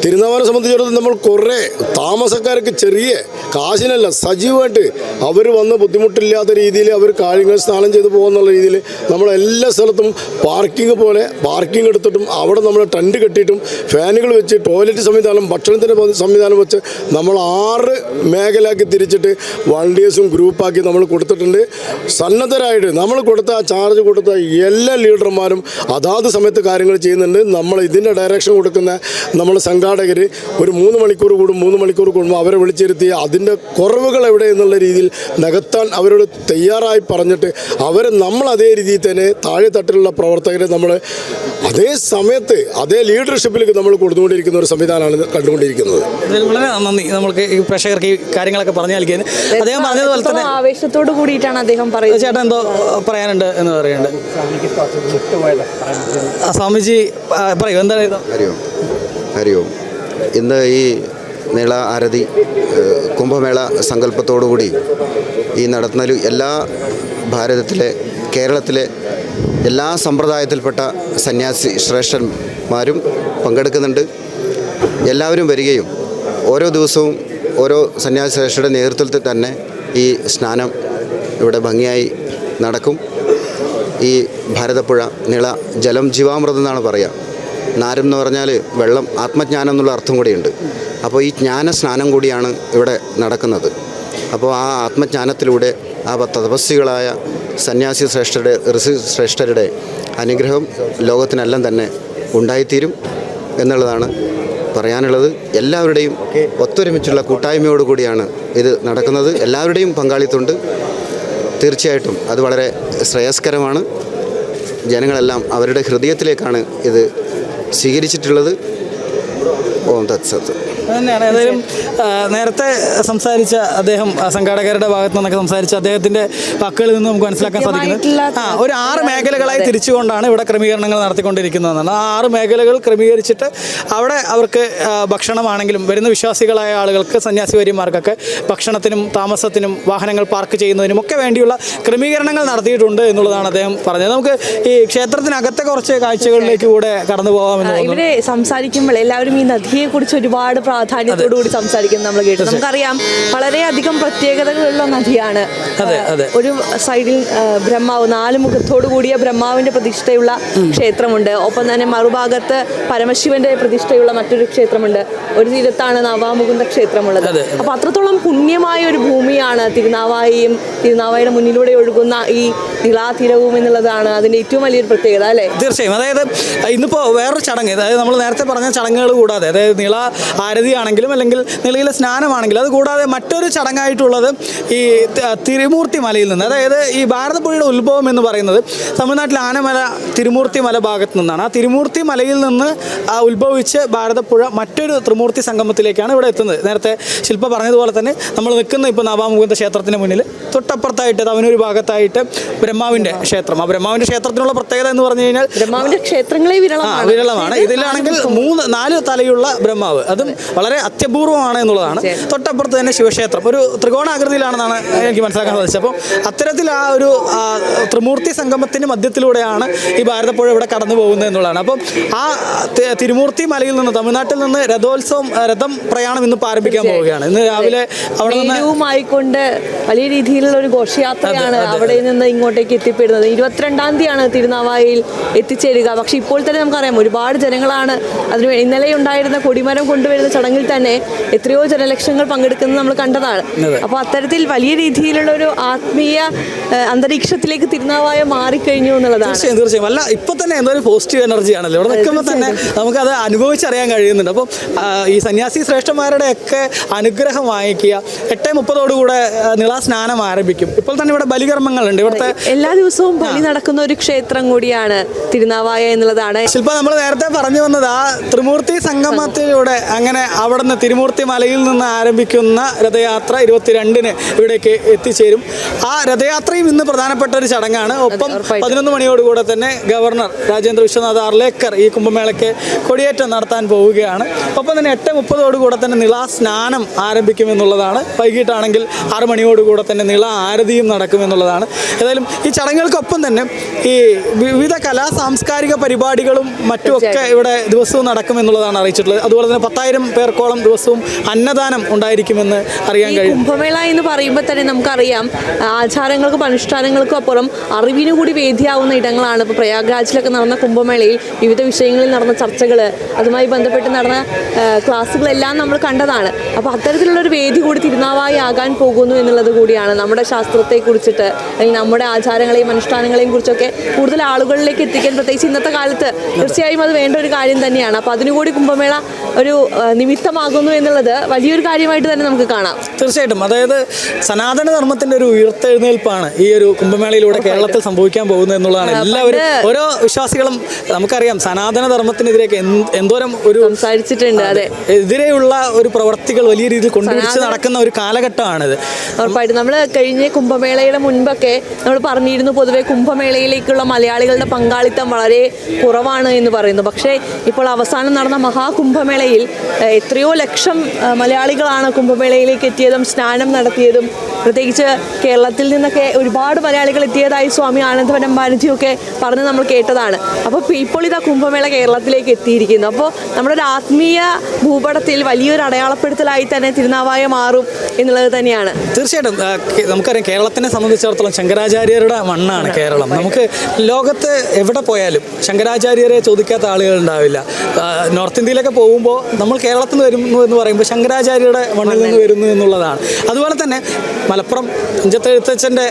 തിരുനാവാനെ സംബന്ധിച്ചിടത്തോളം നമ്മൾ കുറേ താമസക്കാർക്ക് ചെറിയ കാശിനല്ല സജീവമായിട്ട് അവർ വന്ന് ബുദ്ധിമുട്ടില്ലാത്ത രീതിയിൽ അവർ കാര്യങ്ങൾ സ്നാനം ചെയ്ത് പോകുന്നുള്ള രീതിയിൽ നമ്മളെല്ലാ സ്ഥലത്തും പാർക്കിംഗ് എടുത്തിട്ടും അവിടെ നമ്മൾ ടെൻറ്റ് കെട്ടിയിട്ടും ഫാനുകൾ വെച്ച് ടോയ്ലറ്റ് സംവിധാനം, ഭക്ഷണത്തിൻ്റെ സംവിധാനം വെച്ച് നമ്മൾ 6 മേഖലയാക്കി തിരിച്ചിട്ട് വളണ്ടിയേഴ്സും ഗ്രൂപ്പാക്കി നമ്മൾ കൊടുത്തിട്ടുണ്ട്. സന്നദ്ധരായിട്ട് നമ്മൾ കൊടുത്ത ചാർജ് കൊടുത്ത എല്ലാ ലീഡർമാരും അതാത് സമയത്ത് കാര്യങ്ങൾ ചെയ്യുന്നുണ്ട്. നമ്മൾ ഇതിൻ്റെ ഡയറക്ഷൻ കൊടുക്കുന്ന നമ്മൾ സംഘാടകർ ഒരു 3 മണിക്കൂർ കൂടുമ്പോൾ അവരെ വിളിച്ചിരുത്തി അതിൻ്റെ കുറവുകൾ എവിടെ എന്നുള്ള രീതിയിൽ നികത്താൻ അവരോട് തയ്യാറായി പറഞ്ഞിട്ട് അവരെ നമ്മൾ അതേ രീതിയിൽ തന്നെ താഴെ തട്ടിലുള്ള പ്രവർത്തകരെ നമ്മൾ അതേ സമയത്ത് അതേ ലീഡർഷിപ്പിലേക്ക് നമ്മൾ കൊടുത്തുകൊണ്ടിരിക്കുന്ന ഒരു സംവിധാനമാണ് കണ്ടുകൊണ്ടിരിക്കുന്നത്. വളരെ നന്ദി നമ്മൾക്ക് ഈ പ്രേക്ഷകർക്ക് ഈ കാര്യങ്ങളൊക്കെ പറഞ്ഞു നൽകിയത്. അദ്ദേഹം പറഞ്ഞതുപോലെ തന്നെ ആവേശത്തോട് കൂടിയിട്ടാണ് അദ്ദേഹം പറയുന്നത്. ചേട്ടൻ എന്തോ പറയാനുണ്ട് എന്ന് പറയുന്നുണ്ട്. സ്വാമിജി പറയൂ, എന്താണ് ഇത്? ഹരി ഓം. ഇന്ന് ഈ മേള ആരതി കുംഭമേള സങ്കല്പത്തോടുകൂടി ഈ നടത്തുന്ന എല്ലാ കേരളത്തിലെ എല്ലാ സമ്പ്രദായത്തിൽപ്പെട്ട സന്യാസി ശ്രേഷ്ഠന്മാരും പങ്കെടുക്കുന്നുണ്ട്. എല്ലാവരും വരികയും ഓരോ ദിവസവും ഓരോ സന്യാസി ശ്രേഷ്ഠരുടെ നേതൃത്വത്തിൽ തന്നെ ഈ സ്നാനം ഇവിടെ ഭംഗിയായി നടക്കും. ഈ ഭാരതപ്പുഴ നിള ജലം ജീവാമൃതം എന്നാണ് പറയുക. നാരം എന്ന് പറഞ്ഞാൽ വെള്ളം, ആത്മജ്ഞാനം എന്നുള്ള അർത്ഥം കൂടിയുണ്ട്. അപ്പോൾ ഈ ജ്ഞാന സ്നാനം കൂടിയാണ് ഇവിടെ നടക്കുന്നത്. അപ്പോൾ ആ ആത്മജ്ഞാനത്തിലൂടെ ആ തപസ്വികളായ സന്യാസി ഋഷി ശ്രേഷ്ഠരുടെ അനുഗ്രഹം ലോകത്തിനെല്ലാം തന്നെ ഉണ്ടായിത്തീരും എന്നുള്ളതാണ് പറയാനുള്ളത്. എല്ലാവരുടെയും ഒത്തൊരുമിച്ചുള്ള കൂട്ടായ്മയോടുകൂടിയാണ് ഇത് നടക്കുന്നത്. എല്ലാവരുടെയും പങ്കാളിത്തമുണ്ട്. തീർച്ചയായിട്ടും അത് വളരെ ശ്രേയസ്കരമാണ്. ജനങ്ങളെല്ലാം അവരുടെ ഹൃദയത്തിലേക്കാണ് ഇത് സ്വീകരിച്ചിട്ടുള്ളത്. ഓം തത്സത്ത്. തന്നെയാണ്. ഏതായാലും നേരത്തെ സംസാരിച്ച അദ്ദേഹം സംഘാടകരുടെ ഭാഗത്തു നിന്നൊക്കെ സംസാരിച്ച അദ്ദേഹത്തിൻ്റെ വാക്കുകളിൽ നിന്ന് നമുക്ക് മനസ്സിലാക്കാൻ സാധിക്കുന്നത് ഒരു 6 മേഖലകളായി തിരിച്ചുകൊണ്ടാണ് ഇവിടെ ക്രമീകരണങ്ങൾ നടത്തിക്കൊണ്ടിരിക്കുന്നതെന്നാണ്. ആ 6 മേഖലകൾ ക്രമീകരിച്ചിട്ട് അവിടെ അവർക്ക് ഭക്ഷണമാണെങ്കിലും വരുന്ന വിശ്വാസികളായ ആളുകൾക്ക്, സന്യാസി വര്യന്മാർക്കൊക്കെ ഭക്ഷണത്തിനും താമസത്തിനും വാഹനങ്ങൾ പാർക്ക് ചെയ്യുന്നതിനും ഒക്കെ വേണ്ടിയുള്ള ക്രമീകരണങ്ങൾ നടത്തിയിട്ടുണ്ട് എന്നുള്ളതാണ് അദ്ദേഹം പറഞ്ഞത്. നമുക്ക് ഈ ക്ഷേത്രത്തിനകത്തെ കുറച്ച് കാഴ്ചകളിലേക്ക് കൂടെ കടന്നു പോകാമെന്ന് തോന്നുന്നു. ഇവരെ സംസാരിക്കുമ്പോൾ എല്ലാവരും ഈ നദിയെക്കുറിച്ച് ഒരുപാട് പ്രാധാന്യത്തോടുകൂടി സംസാരിക്കുന്നത് നമ്മൾ കേട്ടു. നമുക്കറിയാം വളരെയധികം പ്രത്യേകതകളുള്ള നദിയാണ്. ഒരു സൈഡിൽ ബ്രഹ്മാവ്, 4 മുഖത്തോടു കൂടിയ ബ്രഹ്മാവിന്റെ പ്രതിഷ്ഠയുള്ള ക്ഷേത്രമുണ്ട്. ഒപ്പം തന്നെ മറുഭാഗത്ത് പരമശിവന്റെ പ്രതിഷ്ഠയുള്ള മറ്റൊരു ക്ഷേത്രമുണ്ട്. ഒരു തീരത്താണ് നവാമുകുന്ദ ക്ഷേത്രമുള്ളത്. അപ്പൊ അത്രത്തോളം പുണ്യമായ ഒരു ഭൂമിയാണ് തിരുനാവായിയും തിരുനാവായിയുടെ മുന്നിലൂടെ ഒഴുകുന്ന ഈ നിളാതീരവും എന്നുള്ളതാണ് അതിന്റെ ഏറ്റവും വലിയൊരു പ്രത്യേകത, അല്ലേ? തീർച്ചയായും. അതായത് ഇന്നിപ്പോൾ വേറൊരു ചടങ്ങ്, അതായത് നമ്മൾ നേരത്തെ പറഞ്ഞ ചടങ്ങുകൾ കൂടാതെ, അതായത് നിള ആരതി ആണെങ്കിലും അല്ലെങ്കിൽ നിളയിലെ സ്നാനമാണെങ്കിലും അത് കൂടാതെ മറ്റൊരു ചടങ്ങായിട്ടുള്ളത് ഈ തിരുമൂർത്തി മലയിൽ നിന്ന്, അതായത് ഈ ഭാരതപ്പുഴയുടെ ഉത്ഭവം എന്ന് പറയുന്നത് തമിഴ്നാട്ടിലെ ആനമല തിരുമൂർത്തി മല ഭാഗത്ത് നിന്നാണ്. ആ തിരുമൂർത്തി മലയിൽ നിന്ന് ഉത്ഭവിച്ച് ഭാരതപ്പുഴ മറ്റൊരു ത്രിമൂർത്തി സംഗമത്തിലേക്കാണ് ഇവിടെ എത്തുന്നത്. നേരത്തെ ശില്പ പറഞ്ഞതുപോലെ തന്നെ നമ്മൾ നിൽക്കുന്ന ഇപ്പോൾ നവാമുകുന്ദ ക്ഷേത്രത്തിന് മുന്നിൽ തൊട്ടപ്പുറത്തായിട്ട് തവനൂർ ഭാഗത്തായിട്ട് ബ്രഹ്മാവിൻ്റെ ക്ഷേത്രം. ആ ബ്രഹ്മാവിൻ്റെ ക്ഷേത്രത്തിനുള്ള പ്രത്യേകത എന്ന് പറഞ്ഞു കഴിഞ്ഞാൽ ബ്രഹ്മാവിൻ്റെ ക്ഷേത്രങ്ങളെ വിരളമാണ്. ഇതിലാണെങ്കിൽ 4 തലയുള്ള ബ്രഹ്മാവ്, അതും വളരെ അത്യപൂർവമാണ് എന്നുള്ളതാണ്. തൊട്ടപ്പുറത്ത് തന്നെ ശിവക്ഷേത്രം ഒരു ത്രികോണാകൃതിയിലാണെന്നാണ് എനിക്ക് മനസ്സിലാക്കാൻ സാധിച്ചത്. അപ്പോൾ അത്തരത്തിൽ ആ ഒരു ത്രിമൂർത്തി സംഗമത്തിൻ്റെ മധ്യത്തിലൂടെയാണ് ഈ ഭാരതപ്പുഴ ഇവിടെ കടന്നു പോകുന്നത് എന്നുള്ളതാണ്. അപ്പം ആ തിരുമൂർത്തി മലയിൽ നിന്ന് തമിഴ്നാട്ടിൽ നിന്ന് രഥം പ്രയാണം ഇന്ന് ആരംഭിക്കാൻ പോവുകയാണ്. ഇന്ന് രാവിലെ അവിടെ നിന്ന് വലിയ രീതിയിലുള്ള ഒരു ഘോഷയാത്രയാണ് അവിടെ നിന്ന് ഇങ്ങോട്ടേക്ക് എത്തിപ്പെടുന്നത്. 22-ാം തീയതിയാണ് തിരുനാവായിൽ എത്തിച്ചേരുക. പക്ഷെ ഇപ്പോൾ തന്നെ നമുക്കറിയാം ഒരുപാട് ജനങ്ങളാണ് അതിന് ഇന്നലെ ഉണ്ടായിരുന്ന കൊടിമരം കൊണ്ടുവരുന്ന ചടങ്ങിൽ തന്നെ എത്രയോ ജനലക്ഷങ്ങൾ പങ്കെടുക്കുന്നത് നമ്മൾ കണ്ടതാണ്. അപ്പോൾ അത്തരത്തിൽ വലിയ രീതിയിലുള്ള ഒരു ആത്മീയ അന്തരീക്ഷത്തിലേക്ക് തിരുനാവായ മാറിക്കഴിഞ്ഞു എന്നുള്ളതാണ്. തീർച്ചയായും അല്ല, ഇപ്പൊ തന്നെ എന്തോ ഒരു പോസിറ്റീവ് എനർജി ആണല്ലോ ഇവിടെ നിൽക്കുമ്പോൾ തന്നെ നമുക്കത് അനുഭവിച്ചറിയാൻ കഴിയുന്നുണ്ട്. അപ്പം ഈ സന്യാസി ശ്രേഷ്ഠന്മാരുടെ ഒക്കെ അനുഗ്രഹം വാങ്ങിക്കുക. 8:30 നിള സ്നാനം ആരംഭിക്കും. ഇപ്പോൾ തന്നെ ഇവിടെ ബലികർമ്മങ്ങളുണ്ട്. ഇവിടുത്തെ എല്ലാ ദിവസവും ബലി നടക്കുന്ന ഒരു ക്ഷേത്രം കൂടിയാണ് തിരുനാവായ എന്നുള്ളതാണ്. ശില്പ, നമ്മൾ നേരത്തെ പറഞ്ഞു വന്നത് ആ ത്രിമൂർത്തി സംഗമത്തിലൂടെ അങ്ങനെ അവിടെ നിന്ന് തിരുമൂർത്തി മലയിൽ നിന്ന് ആരംഭിക്കുന്ന രഥയാത്ര 22-ന് ഇവിടേക്ക് എത്തിച്ചേരും. ആ രഥയാത്രയും ഇന്ന് പ്രധാനപ്പെട്ട ഒരു ചടങ്ങാണ്. ഒപ്പം 11 മണിയോടുകൂടെ തന്നെ ഗവർണർ രാജേന്ദ്ര വിശ്വനാഥ് അർലേക്കർ ഈ കുംഭമേളയ്ക്ക് കൊടിയേറ്റം നടത്താൻ പോവുകയാണ്. ഒപ്പം തന്നെ 8:30 തന്നെ നിള സ്നാനം ആരംഭിക്കുമെന്നുള്ളതാണ്. വൈകിട്ടാണെങ്കിൽ 6 മണിയോടുകൂടെ തന്നെ നിള ആരതിയും നടക്കുമെന്നുള്ളതാണ്. ഏതായാലും ഈ ചടങ്ങുകൾക്കൊപ്പം തന്നെ ഈ വിവിധ സാംസ്കാരിക പരിപാടികളും മറ്റുമൊക്കെ ഇവിടെ ദിവസവും നടക്കുമെന്നുള്ളതാണ് അറിയിച്ചിട്ടുള്ളത്. അതുപോലെ തന്നെ 10,000 പേർക്കോളം ദിവസവും അന്നദാനം ഉണ്ടായിരിക്കുമെന്ന് അറിയാൻ കഴിയും. കുംഭമേള എന്ന് പറയുമ്പോൾ തന്നെ നമുക്കറിയാം ആചാരങ്ങൾക്കും അനുഷ്ഠാനങ്ങൾക്കും അപ്പുറം അറിവിനു കൂടി വേദിയാവുന്ന ഇടങ്ങളാണ്. ഇപ്പോൾ പ്രയാഗ്രാജിലൊക്കെ നടന്ന കുംഭമേളയിൽ വിവിധ വിഷയങ്ങളിൽ നടന്ന ചർച്ചകൾ, അതുമായി ബന്ധപ്പെട്ട് നടന്ന ക്ലാസ്സുകളെല്ലാം നമ്മൾ കണ്ടതാണ്. അപ്പോൾ അത്തരത്തിലുള്ള ഒരു വേദി കൂടി തിരുനാവായി ആകാൻ പോകുന്നു എന്നുള്ളത് കൂടിയാണ്. നമ്മുടെ ശാസ്ത്രത്തെ കുറിച്ചിട്ട് അല്ലെങ്കിൽ നമ്മുടെ ആചാരങ്ങളെയും അനുഷ്ഠാനങ്ങളെയും കുറിച്ചൊക്കെ കൂടുതൽ ആളുകളിലേക്ക് എത്തിക്കാൻ, പ്രത്യേകിച്ച് ഇന്നത്തെ കാലത്ത് തീർച്ചയായും അത് വേണ്ട ഒരു കാര്യം തന്നെയാണ്. അപ്പോൾ അതിനുകൂടി കുംഭമേള ഒരു നിമിത്തമാകുന്നു എന്നുള്ളത് വലിയൊരു കാര്യമായിട്ട് തന്നെ നമുക്ക് കാണാം. തീർച്ചയായിട്ടും, അതായത് സനാതന ധർമ്മത്തിന്റെ ഒരു ഉയർത്തെഴുന്നേൽപ്പാണ് ഈ ഒരു കുംഭമേളയിലൂടെ കേരളത്തിൽ സംഭവിക്കാൻ പോകുന്നത് എന്നുള്ളതാണ് എല്ലാവരും, ഓരോ വിശ്വാസികളും. നമുക്കറിയാം സനാതന ധർമ്മത്തിനെതിരെയൊക്കെ എന്തോരം ഒരു സംസാരിച്ചിട്ടുണ്ട്. അതെ, എതിരെയുള്ള ഒരു പ്രവർത്തികൾ വലിയ രീതിയിൽ കൊണ്ടുപിടിച്ച് നടക്കുന്ന ഒരു കാലഘട്ടമാണിത്. ഉറപ്പായിട്ടും നമ്മൾ കഴിഞ്ഞ കുംഭമേളയുടെ മുൻപൊക്കെ നമ്മൾ പറഞ്ഞിരുന്നു, പൊതുവെ കുംഭമേളയിലേക്കുള്ള മലയാളികളുടെ പങ്കാളിത്തം വളരെ കുറവാണ് എന്ന് പറയുന്നു. പക്ഷേ ഇപ്പോൾ അവസാനം നടന്ന മഹാകുംഭമേളയിൽ എത്രയോ ലക്ഷം മലയാളികളാണ് കുംഭമേളയിലേക്ക് എത്തിയതും സ്നാനം നടത്തിയതും. പ്രത്യേകിച്ച് കേരളത്തിൽ നിന്നൊക്കെ ഒരുപാട് മലയാളികൾ എത്തിയതായി സ്വാമി ആനന്ദവനം ബാനർജിയൊക്കെ പറഞ്ഞ് നമ്മൾ കേട്ടതാണ്. അപ്പോൾ ഇപ്പോൾ ഇതാ കുംഭമേള കേരളത്തിലേക്ക് എത്തിയിരിക്കുന്നു. അപ്പോൾ നമ്മുടെ ഒരു ആത്മീയ ഭൂപടത്തിൽ വലിയൊരു അടയാളപ്പെടുത്തലായി തന്നെ തിരുനാവായ മാറും എന്നുള്ളത് തന്നെയാണ്. തീർച്ചയായിട്ടും നമുക്കറിയാം കേരളത്തിനെ സംബന്ധിച്ചിടത്തോളം ശങ്കരാചാര്യരുടെ മണ്ണാണ് കേരളം. നമുക്ക് ലോകത്ത് എവിടെ പോയാലും ശങ്കരാചാര്യരെ ചോദിക്കാത്ത ആളുകൾ ഉണ്ടാവില്ല. നോർത്ത് ഇന്ത്യയിലൊക്കെ പോകുമ്പോൾ നമ്മൾ കേരളത്തിൽ നിന്ന് വരുന്നു എന്ന് പറയുമ്പോൾ ശങ്കരാചാര്യരുടെ മണ്ണിൽ നിന്ന് വരുന്നു എന്നുള്ളതാണ്. അതുപോലെ തന്നെ മലപ്പുറം തുഞ്ചത്തെഴുത്തച്ഛൻ്റെ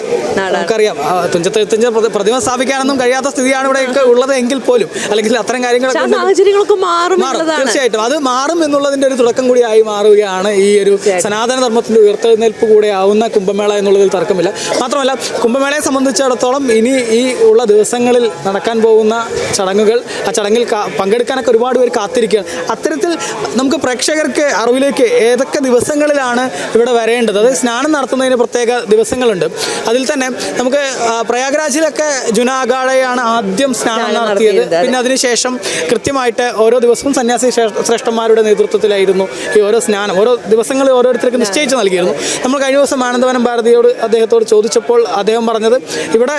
നമുക്കറിയാം, തുഞ്ചത്തെഴുത്തച്ഛൻ്റെ പ്രതിമ സ്ഥാപിക്കാനൊന്നും കഴിയാത്ത സ്ഥിതിയാണ് ഇവിടെയൊക്കെ ഉള്ളത് എങ്കിൽ പോലും, അല്ലെങ്കിൽ അത്തരം സാഹചര്യങ്ങളൊക്കെ മാറും. തീർച്ചയായിട്ടും അത് മാറും എന്നുള്ളതിൻ്റെ ഒരു തുടക്കം കൂടിയായി മാറുകയാണ് ഈ ഒരു സനാതന ധർമ്മത്തിൻ്റെ ഉയർത്തെഴുന്നേൽപ്പ് കൂടെ ആവുന്ന കുംഭമേള എന്നുള്ളതിൽ തർക്കമില്ല. മാത്രമല്ല കുംഭമേളയെ സംബന്ധിച്ചിടത്തോളം ഇനി ഈ ഉള്ള ദിവസങ്ങളിൽ നടക്കാൻ പോകുന്ന ചടങ്ങുകൾ, ആ ചടങ്ങിൽ പങ്കെടുക്കാനൊക്കെ ഒരുപാട് പേര് കാത്തിരിക്കുകയാണ്. അത്തരത്തിൽ നമുക്ക് പ്രേക്ഷകർക്ക് അറിവിലേക്ക് ഏതൊക്കെ ദിവസങ്ങളിലാണ് ഇവിടെ വരേണ്ടത്, അത് സ്നാനം നടത്തുന്നതിന് പ്രത്യേക ദിവസങ്ങളുണ്ട്. അതിൽ തന്നെ നമുക്ക് പ്രയാഗ്രാജിലൊക്കെ ജുനാഗാഡയാണ് ആദ്യം സ്നാനം നടത്തിയത്. പിന്നെ അതിനുശേഷം കൃത്യമായിട്ട് ഓരോ ദിവസവും സന്യാസി ശ്രേഷ്ഠന്മാരുടെ നേതൃത്വത്തിലായിരുന്നു ഈ ഓരോ സ്നാനം. ഓരോ ദിവസങ്ങളിൽ ഓരോരുത്തർക്ക് നിശ്ചയിച്ച് നൽകിയിരുന്നു. നമ്മൾ കഴിഞ്ഞ ദിവസം ആനന്ദവനം അദ്ദേഹത്തോട് ചോദിച്ചപ്പോൾ അദ്ദേഹം പറഞ്ഞത് ഇവിടെ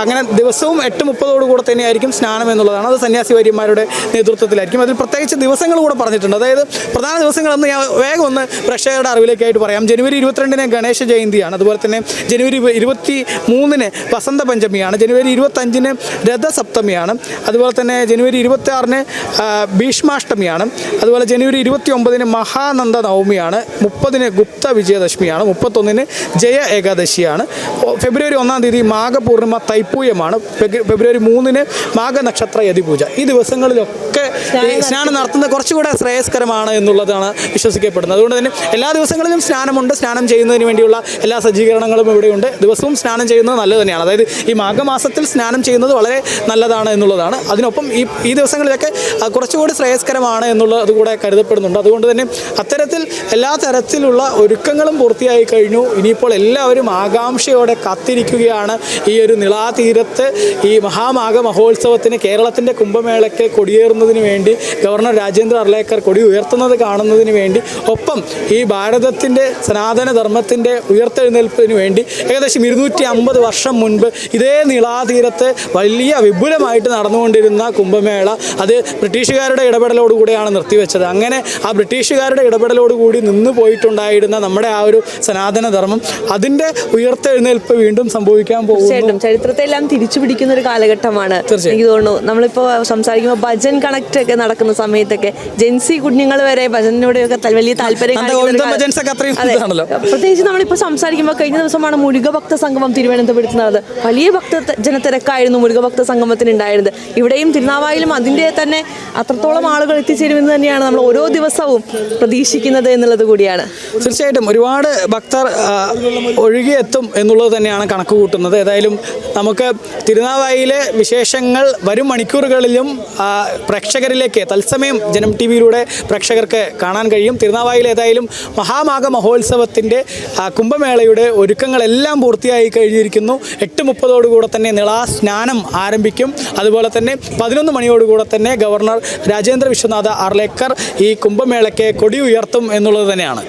അങ്ങനെ ദിവസവും 8:30 തന്നെയായിരിക്കും സ്നാനം എന്നുള്ളതാണ്. അത് സന്യാസി വര്യന്മാരുടെ നേതൃത്വത്തിലായിരിക്കും. അതിൽ പ്രത്യേകിച്ച് ദിവസങ്ങൾ കൂടെ പറഞ്ഞിട്ടുണ്ട്. അതായത് പ്രധാന ദിവസങ്ങളെന്ന് ഞാൻ വേഗം ഒന്ന് പ്രേക്ഷകരുടെ അറിവിലേക്കായിട്ട് പറയാം. ജനുവരി 22-ന് ഗണേശ ജയന്തിയാണ്. അതുപോലെ തന്നെ ജനുവരി 23-ന് വസന്ത പഞ്ചമിയാണ്. ജനുവരി 25-ന് രഥസപ്തമിയാണ്. അതുപോലെ തന്നെ ജനുവരി 26-ന് ഭീഷ്മാഷ്ടമിയാണ്. അതുപോലെ ജനുവരി 29-ന് മഹാനന്ദ നവമിയാണ്. 30-ന് ഗുപ്ത വിജയദശമിയാണ്. 31-ന് ജയ ഏകാദശിയാണ്. ഫെബ്രുവരി 1-ാം തീയതി മാഘപൂർണിമ തൈപ്പൂയമാണ്. ഫെബ്രുവരി 3-ന് മാഘനക്ഷത്ര യതിപൂജ. ഈ ദിവസങ്ങളിലൊക്കെ സ്നാനം നടത്തുന്നത് കുറച്ചുകൂടെ ശ്രേയസ്കരമാണ് എന്നുള്ളതാണ് വിശ്വസിക്കപ്പെടുന്നത്. അതുകൊണ്ട് തന്നെ എല്ലാ ദിവസങ്ങളിലും സ്നാനമുണ്ട്. സ്നാനം ചെയ്യുന്നതിന് വേണ്ടിയുള്ള എല്ലാ സജ്ജീകരണങ്ങളും ഇവിടെയുണ്ട്. ദിവസവും സ്നാനം ചെയ്യുന്നത് നല്ലത് തന്നെയാണ്. അതായത് ഈ മാഘമാസത്തിൽ സ്നാനം ചെയ്യുന്നത് വളരെ നല്ലതാണ് എന്നുള്ളതാണ്. അതിനൊപ്പം ഈ ദിവസങ്ങളിലൊക്കെ കുറച്ചുകൂടി ശ്രേയസ്കരമാണ് എന്നുള്ളത് കൂടെ കരുതപ്പെടുന്നുണ്ട്. അതുകൊണ്ട് തന്നെ അത്തരത്തിൽ എല്ലാ തരത്തിലുള്ള ഒരുക്കങ്ങളും പൂർത്തിയായി കഴിഞ്ഞു. ഇനിയിപ്പോൾ എല്ലാവരും ആകാംക്ഷയോടെ കാത്തിരിക്കുകയാണ് ഈ ഒരു നിളാതീരത്ത് ഈ മഹാമാഘ മഹോത്സവത്തിന്, കേരളത്തിൻ്റെ കുംഭമേളയ്ക്ക് കൊടിയേറുന്നതിന് വേണ്ടി ഗവർണർ രാജേന്ദ്ര അർലേക്കർ കൊടി ഉയർത്തുന്നത് കാണുന്നതിന് വേണ്ടി, ഒപ്പം ഈ ഭാരതത്തിൻ്റെ സനാതന ധർമ്മത്തിൻ്റെ ഉയർത്തെഴുന്നേൽപ്പിന് വേണ്ടി ഏകദേശം 250 വർഷം മുൻപ് ഇതേ നിളാതീരത്ത് വലിയ വിപുലമായിട്ട് നടന്നുകൊണ്ടിരുന്ന കുംഭമേള അത് ബ്രിട്ടീഷുകാരുടെ ഇടപെടലോടുകൂടിയാണ് നിർത്തിവെച്ചത്. അങ്ങനെ ആ ബ്രിട്ടീഷുകാരുടെ ഇടപെടലോടുകൂടി നിന്നു പോയിട്ടുണ്ടായിരുന്ന നമ്മുടെ ആ ഒരു സനാതന ധർമ്മം, അതിൻ്റെ ഉയർത്തെഴുന്നേൽപ്പ് വീണ്ടും സംഭവിക്കാൻ പോകുന്നു. ചരിത്രത്തെ എല്ലാം തിരിച്ചു പിടിക്കുന്ന ഒരു കാലഘട്ടമാണ് എനിക്ക് തോന്നുന്നു. നമ്മളിപ്പോൾ സംസാരിക്കുമ്പോൾ ഭജൻ കണക്ട് ഒക്കെ നടക്കുന്ന സമയത്തൊക്കെ ജെൻസി കുഞ്ഞുങ്ങൾ വരെ ഭജനോടൊക്കെ വലിയ താല്പര്യം നന്ദ കാണിക്കുന്ന ഒരു ഗോവിന്ദ കാലം. ഭജൻസ് ഒക്കെ അത്രയും അതെ. ഇതാണല്ലോ. പ്രത്യേകിച്ച് നമ്മളിപ്പോൾ സംസാരിക്കുമ്പോൾ കഴിഞ്ഞ ദിവസമാണ് മുരുകഭക്ത സംഗമം തിരുവനന്തപുരത്ത് നടന്നത്. വലിയ ജനത്തിരക്കായിരുന്നു മുരുകഭക്ത സംഗമത്തിന് ഉണ്ടായിരുന്നത്. ഇവിടെയും തിരുനാവായിലും അതിൻ്റെ തന്നെ അത്രത്തോളം ആളുകൾ എത്തിച്ചേരുമെന്ന് തന്നെയാണ് നമ്മൾ ഓരോ ദിവസവും പ്രതീക്ഷിക്കുന്നത് എന്നുള്ളത് കൂടിയാണ്. തീർച്ചയായിട്ടും ഒരുപാട് ഭക്തർ ഒഴുകിയെത്തും എന്നുള്ളത് തന്നെയാണ് കണക്ക് കൂട്ടുന്നത്. ഏതായാലും നമുക്ക് തിരുനാവായിലെ വിശേഷങ്ങൾ വരും മണിക്കൂറുകളിലും പ്രേക്ഷകരിലേക്ക് തത്സമയം ജനം ടി വിയിലൂടെ പ്രേക്ഷകർക്ക് കാണാൻ കഴിയും. തിരുനാവായിൽ ഏതായാലും മഹാമാഘ മഹോത്സവത്തിൻ്റെ കുംഭമേളയുടെ ഒരുക്കങ്ങളെല്ലാം പൂർത്തിയായി കഴിഞ്ഞിരിക്കുന്നു. 8:30 തന്നെ നിളാസ്നാനം ആരംഭിക്കും. അതുപോലെ തന്നെ 11 മണിയോടുകൂടെ തന്നെ ഗവർണർ രാജേന്ദ്ര വിശ്വനാഥ് ആർലേക്കർ ഈ കുംഭമേളയ്ക്ക് കൊടി ഉയർത്തും എന്നുള്ളത് തന്നെയാണ്.